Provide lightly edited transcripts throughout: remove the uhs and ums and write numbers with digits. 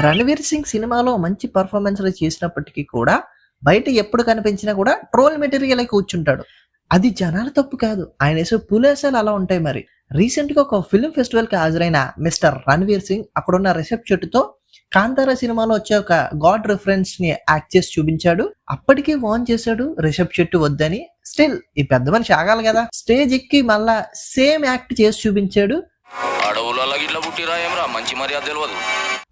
రణవీర్ సింగ్ సినిమాలో మంచి పర్ఫార్మెన్స్‌లు చేసినప్పటికీ కూడా, బయట ఎప్పుడు కనిపించినా కూడా ట్రోల్ మెటీరియలే కూర్చుంటాడు. అది జనాల తప్పు కాదు. ఆయనేసే పులేసాలు అలా ఉంటాయి మరి. రీసెంట్‌గా ఒక ఫిల్మ్ ఫెస్టివల్‌కి హాజరైన మిస్టర్ రణవీర్ సింగ్ అక్కడున్న రిషబ్ శెట్టితో కాంతారా సినిమాలో వచ్చే ఒక గాడ్ రిఫరెన్స్‌ని యాక్ట్ చేసి చూపించాడు. అప్పటికి వార్న్ చేశాడు రిషబ్ శెట్టి వద్దని. స్టిల్ ఈ పెద్ద మనిషి ఆగాలి కదా! స్టేజ్ ఎక్కి మళ్ళా సేమ్ యాక్ట్ చేసి చూపించాడు. అడవులలో గిట్ల పుట్టిరా ఏమరా మంచి మర్యాద తెలియదు.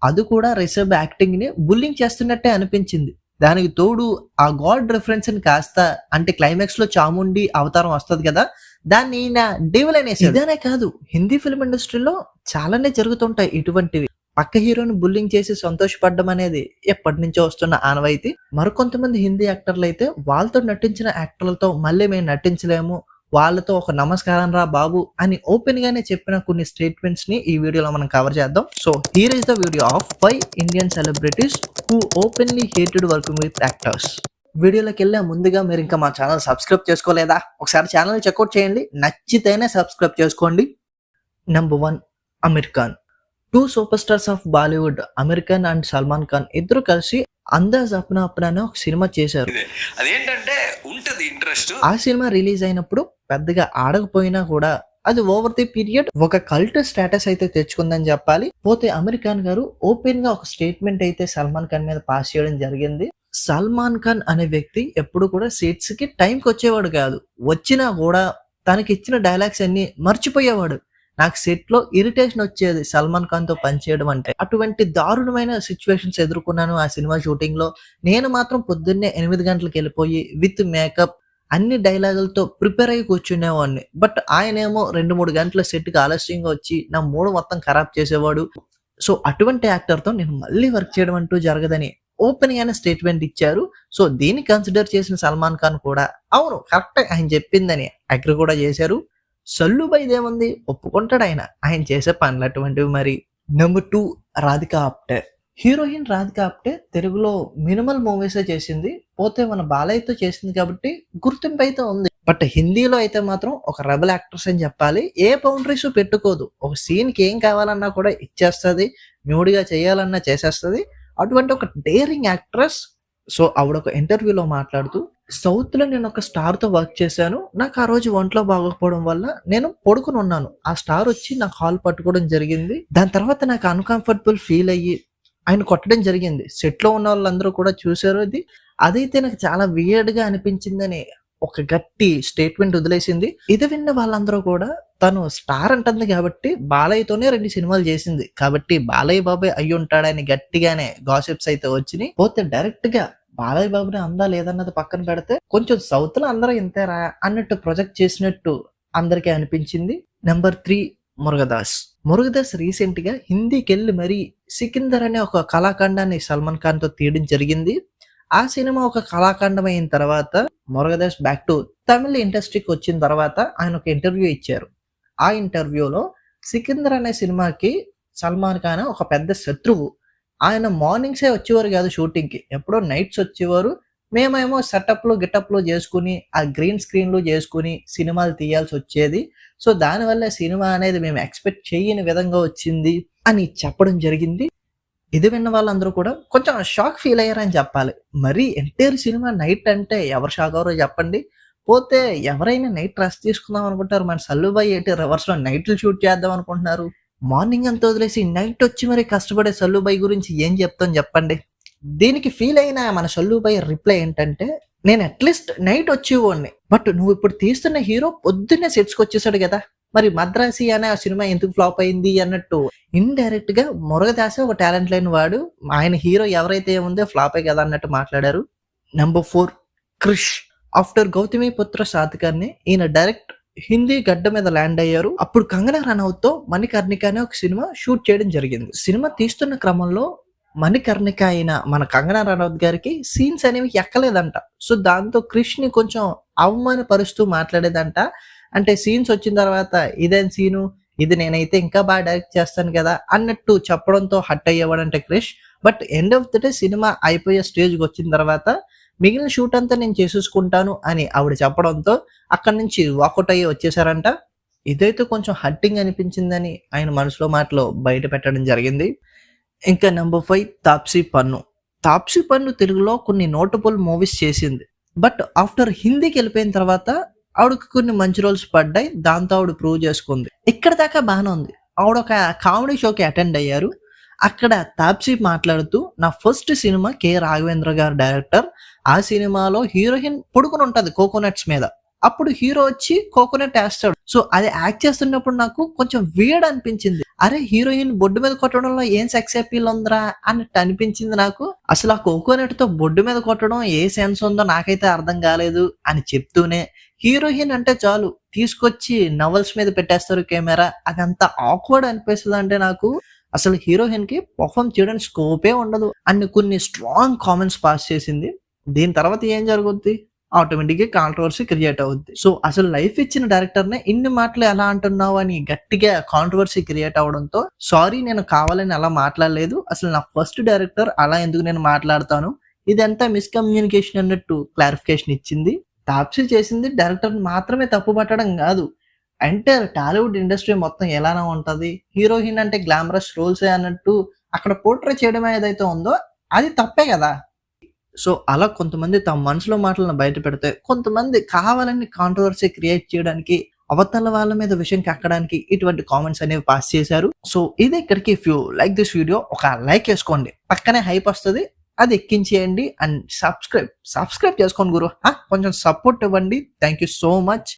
అది కూడా రిషబ్ యాక్టింగ్ ని బుల్లింగ్ చేస్తున్నట్టే అనిపించింది. దానికి తోడు ఆ గాడ్ రిఫరెన్స్ ని కాస్త అంటే క్లైమాక్స్ లో చాముండి అవతారం వస్తది కదా, దాన్ని ఈయన డెవిల్ అనేసాడు. ఇదనే కాదు, హిందీ ఫిల్మ్ ఇండస్ట్రీలో చాలానే జరుగుతుంటాయి ఇటువంటివి. పక్క హీరోని బుల్లింగ్ చేసి సంతోషపడడం అనేది ఎప్పటి నుంచో వస్తున్న ఆనవాయితీ. మరికొంతమంది హిందీ యాక్టర్లు అయితే వాళ్ళతో నటించిన యాక్టర్లతో మళ్ళీ మేము నటించలేము, వాళ్ళతో ఒక నమస్కారం రా బాబు అని ఓపెన్ గానే చెప్పిన కొన్ని స్టేట్మెంట్స్ ని ఈ వీడియోలో మనం కవర్ చేద్దాం. So here is the video of 5 Indian celebrities who openly hated working with actors. వీడియోలోకి వెళ్ళే ముందుగా మీరు ఇంకా మా ఛానల్ సబ్స్క్రైబ్ చేసుకోలేదా? ఒకసారి ఛానల్ చెక్అవుట్ చేయండి, నచ్చితేనే సబ్స్క్రైబ్ చేసుకోండి. Number 1, Aamir Khan. 2 super stars of Bollywood, Aamir Khan and Salman Khan ఇద్దరు కలిసి అందాజ్ అప్నా అప్నా అనే ఒక సినిమా చేశారు. అదేంటంటే ఉంటది ఇంట్రెస్ట్. ఆ సినిమా రిలీజ్ అయినప్పుడు పెద్దగా ఆడకపోయినా కూడా అది ఓవర్ ది పీరియడ్ ఒక కల్ట్ స్టేటస్ అయితే తెచ్చుకుందని చెప్పాలి. పోతే అమీర్ ఖాన్ గారు ఓపెన్ గా ఒక స్టేట్మెంట్ అయితే సల్మాన్ ఖాన్ మీద పాస్ చేయడం జరిగింది. సల్మాన్ ఖాన్ అనే వ్యక్తి ఎప్పుడు కూడా సీట్స్ కి టైంకి వచ్చేవాడు కాదు. వచ్చినా కూడా తనకి ఇచ్చిన డైలాగ్స్ అన్ని మర్చిపోయేవాడు. నాకు సెట్ లో ఇరిటేషన్ వచ్చేది సల్మాన్ ఖాన్ తో పనిచేయడం అంటే. అటువంటి దారుణమైన సిచ్యువేషన్స్ ఎదుర్కొన్నాను ఆ సినిమా షూటింగ్ లో. నేను మాత్రం పొద్దున్నే 8 గంటలకు వెళ్ళిపోయి విత్ మేకప్ అన్ని డైలాగులతో ప్రిపేర్ అయ్యి కూర్చునేవాడిని. బట్ ఆయనేమో 2-3 గంటల సెట్ కి ఆలస్యంగా వచ్చి నా మూడు మొత్తం ఖరాబ్ చేసేవాడు. సో అటువంటి యాక్టర్ తో నేను మళ్ళీ వర్క్ చేయడం అంటూ జరగదని ఓపెన్ గానే స్టేట్మెంట్ ఇచ్చారు. సో దీన్ని కన్సిడర్ చేసిన సల్మాన్ ఖాన్ కూడా అవును కరెక్ట్ ఆయన చెప్పిందని అగ్రి కూడా చేశారు. సల్లుబైదేముంది, ఒప్పుకుంటాడు ఆయన చేసే పనులు అటువంటివి మరి. నెంబర్ 2, రాధికా ఆప్టే. హీరోయిన్ రాధికా ఆప్టే తెలుగులో మినిమల్ మూవీసే చేసింది. పోతే మన బాలయ్యతో చేసింది కాబట్టి గుర్తింపు అయితే ఉంది. బట్ హిందీలో అయితే మాత్రం ఒక రెబల్ యాక్ట్రెస్ అని చెప్పాలి. ఏ బౌండరీస్ పెట్టుకోదు. ఒక సీన్ కి ఏం కావాలన్నా కూడా ఇచ్చేస్తుంది, న్యూడ్గా చేయాలన్నా చేసేస్తుంది. అటువంటి ఒక డేరింగ్ యాక్ట్రెస్. సో ఆవిడ ఒక ఇంటర్వ్యూలో మాట్లాడుతూ, సౌత్ లో నేను ఒక స్టార్ తో వర్క్ చేశాను. నాకు ఆ రోజు ఒంట్లో బాగోకపోవడం వల్ల నేను పడుకుని ఉన్నాను. ఆ స్టార్ వచ్చి నాకు హాల్ పట్టుకోవడం జరిగింది. దాని తర్వాత నాకు అన్కంఫర్టబుల్ ఫీల్ అయ్యి ఆయన కొట్టడం జరిగింది. సెట్ లో ఉన్న వాళ్ళందరూ కూడా చూసారు. అదైతే నాకు చాలా వియర్డ్ గా అనిపించిందని ఒక గట్టి స్టేట్మెంట్ వదిలేసింది. ఇది విన్న వాళ్ళందరూ కూడా తను స్టార్ అంటుంది కాబట్టి బాలయ్యతోనే 2 సినిమాలు చేసింది కాబట్టి బాలయ్య బాబాయ్ అయ్యి ఉంటాడని గట్టిగానే గాసిప్స్ అయితే వచ్చినాయి. పోతే డైరెక్ట్ గా బాలయ్య బాబుని అందా లేదన్నది పక్కన పెడితే కొంచెం సౌత్ లో అందరూ ఇంతేరా అన్నట్టు ప్రొజెక్ట్ చేసినట్టు అందరికీ అనిపించింది. నెంబర్ 3, మురుగదాస్ రీసెంట్ గా హిందీకి వెళ్ళి మరి సికిందర్ అనే ఒక కళాఖండాన్ని సల్మాన్ ఖాన్ తో తీయడం జరిగింది. ఆ సినిమా ఒక కళాఖండం అయిన తర్వాత మురుగదాస్ బ్యాక్ టు తమిళ ఇండస్ట్రీకి వచ్చిన తర్వాత ఆయన ఒక ఇంటర్వ్యూ ఇచ్చారు. ఆ ఇంటర్వ్యూలో సికిందర్ అనే సినిమాకి సల్మాన్ ఖాన్ ఒక పెద్ద శత్రువు. ఆయన మార్నింగ్సే వచ్చేవారు కాదు షూటింగ్ కి, ఎప్పుడో నైట్స్ వచ్చేవారు. మేమేమో సెటప్లు గిటప్లు చేసుకుని ఆ గ్రీన్ స్క్రీన్లు చేసుకుని సినిమాలు తీయాల్సి వచ్చేది. సో దానివల్ల సినిమా అనేది మేము ఎక్స్పెక్ట్ చేయని విధంగా వచ్చింది అని చెప్పడం జరిగింది. ఇది విన్న వాళ్ళందరూ కూడా కొంచెం షాక్ ఫీల్ అయ్యారని చెప్పాలి. మరి ఎంటైర్ సినిమా నైట్ అంటే ఎవరు షాక్ అవరో చెప్పండి. పోతే ఎవరైనా నైట్ రెస్ట్ తీసుకుందాం అనుకుంటారు, మన సల్లుబాయ్ ఏంటి రివర్స్ లో నైట్లు షూట్ చేద్దాం అనుకుంటున్నారు. మార్నింగ్ అంతా వదిలేసి నైట్ వచ్చి మరి కష్టపడే సల్లుబాయ్ గురించి ఏం చెప్తాం చెప్పండి. దీనికి ఫీల్ అయిన మన సల్లుబాయ్ రిప్లై ఏంటంటే, నేను అట్లీస్ట్ నైట్ వచ్చేవాడిని, బట్ నువ్వు ఇప్పుడు తీస్తున్న హీరో పొద్దున్నే సెట్స్ కి వచ్చేసాడు కదా, మరి మద్రాసి అనే ఆ సినిమా ఎందుకు ఫ్లాప్ అయింది అన్నట్టు ఇండైరెక్ట్ గా మురుగదాసే ఒక టాలెంట్ లేని వాడు, ఆయన హీరో ఎవరైతే ఏముందో ఫ్లాపే కదా అన్నట్టు మాట్లాడారు. నెంబర్ 4, క్రిష్. ఆఫ్టర్ గౌతమిపుత్ర శాతకర్ణి ఈయన డైరెక్ట్ హిందీ గడ్డ మీద ల్యాండ్ అయ్యారు. అప్పుడు కంగనా రనౌత్ తో మణికర్ణిక అనే ఒక సినిమా షూట్ చేయడం జరిగింది. సినిమా తీస్తున్న క్రమంలో మణికర్ణిక అయిన మన కంగనా రనౌత్ గారికి సీన్స్ అనేవి ఎక్కలేదంట. సో దాంతో క్రిష్ ని కొంచెం అవమానపరుస్తూ మాట్లాడేదంట. అంటే సీన్స్ వచ్చిన తర్వాత ఇదేం సీను, ఇది నేనైతే ఇంకా బాగా డైరెక్ట్ చేస్తాను కదా అన్నట్టు చెప్పడంతో హట్ అయ్యేవాడంటే Krish. But end of the day cinema అయిపోయే స్టేజ్కి వచ్చిన తర్వాత మిగిలిన షూట్ అంతా నేను చేసేసుకుంటాను అని ఆవిడ చెప్పడంతో అక్కడి నుంచి వాకౌట్ అయ్యి వచ్చేసారంట. ఇదైతే కొంచెం హట్టింగ్ అనిపించిందని ఆయన మనసులో మాటలో బయట పెట్టడం జరిగింది. ఇంకా నెంబర్ 5 తాప్సీ పన్ను. తాప్సీ పన్ను తెలుగులో కొన్ని నోటబుల్ మూవీస్ చేసింది. బట్ ఆఫ్టర్ హిందీకి వెళ్ళిపోయిన తర్వాత ఆవిడకి కొన్ని మంచి రోల్స్ పడ్డాయి. దాంతో ఆవిడ ప్రూవ్ చేసుకుంది. ఇక్కడ దాకా బాగానే ఉంది. ఆవిడ ఒక కామెడీ షోకి అటెండ్ అయ్యారు. అక్కడ తాప్సీ మాట్లాడుతూ నా ఫస్ట్ సినిమా కె రాఘవేంద్ర గారు డైరెక్టర్. ఆ సినిమాలో హీరోయిన్ పడుకుని ఉంటది కోకోనట్స్ మీద. అప్పుడు హీరో వచ్చి కోకోనట్ వేస్తాడు. సో అది యాక్ట్ చేస్తున్నప్పుడు నాకు కొంచెం వీర్డ్ అనిపించింది. అరే హీరోయిన్ బొడ్డు మీద కొట్టడంలో ఏం సెక్స్ అపీల్ ఉందిరా అన్నట్టు అనిపించింది నాకు. అసలు ఆ కోకోనట్ తో బొడ్డు మీద కొట్టడం ఏ సెన్స్ ఉందో నాకైతే అర్థం కాలేదు అని చెప్తూనే హీరోయిన్ అంటే చాలు తీసుకొచ్చి నవల్స్ మీద పెట్టేస్తారు కెమెరా. అదంతా ఆక్వర్డ్ అనిపిస్తుంది. అంటే నాకు అసలు హీరోయిన్ కి పర్ఫామ్ చేయడానికి స్కోపే ఉండదు అని కొన్ని స్ట్రాంగ్ కామెంట్స్ పాస్ చేసింది. దీని తర్వాత ఏం జరుగుద్ది? ఆటోమేటిక్ గా కాంట్రవర్సీ క్రియేట్ అవుద్ది. సో అసలు లైఫ్ ఇచ్చిన డైరెక్టర్ నే ఇన్ని మాటలు ఎలా అంటున్నావు అని గట్టిగా కాంట్రవర్సీ క్రియేట్ అవడంతో సారీ నేను కావాలని అలా మాట్లాడలేదు. అసలు నా ఫస్ట్ డైరెక్టర్ అలా ఎందుకు నేను మాట్లాడతాను, ఇదంతా మిస్కమ్యూనికేషన్ అన్నట్టు క్లారిఫికేషన్ ఇచ్చింది. తాప్సీ చేసింది డైరెక్టర్ మాత్రమే తప్పు పట్టడం కాదు, ఎంటైర్ టాలీవుడ్ ఇండస్ట్రీ మొత్తం ఎలానో ఉంటది. హీరోయిన్ అంటే గ్లామరస్ రోల్సే అన్నట్టు అక్కడ పోర్ట్రే చేయడం ఏదైతే ఉందో అది తప్పే కదా. సో అలా కొంతమంది తమ మనసులో మాటలను బయట పెడితే, కొంతమంది కావాలని కాంట్రవర్సీ క్రియేట్ చేయడానికి, అవతల వాళ్ళ మీద విషయం కక్కడానికి ఇటువంటి కామెంట్స్ అనేవి పాస్ చేశారు. సో ఇది ఇక్కడికి. If you like this video ఒక లైక్ వేసుకోండి, పక్కనే హైప్ వస్తుంది, అది ఎక్కించేయండి అండ్ సబ్స్క్రైబ్ చేసుకోండి గురు. కొంచెం సపోర్ట్ ఇవ్వండి. Thank you so much.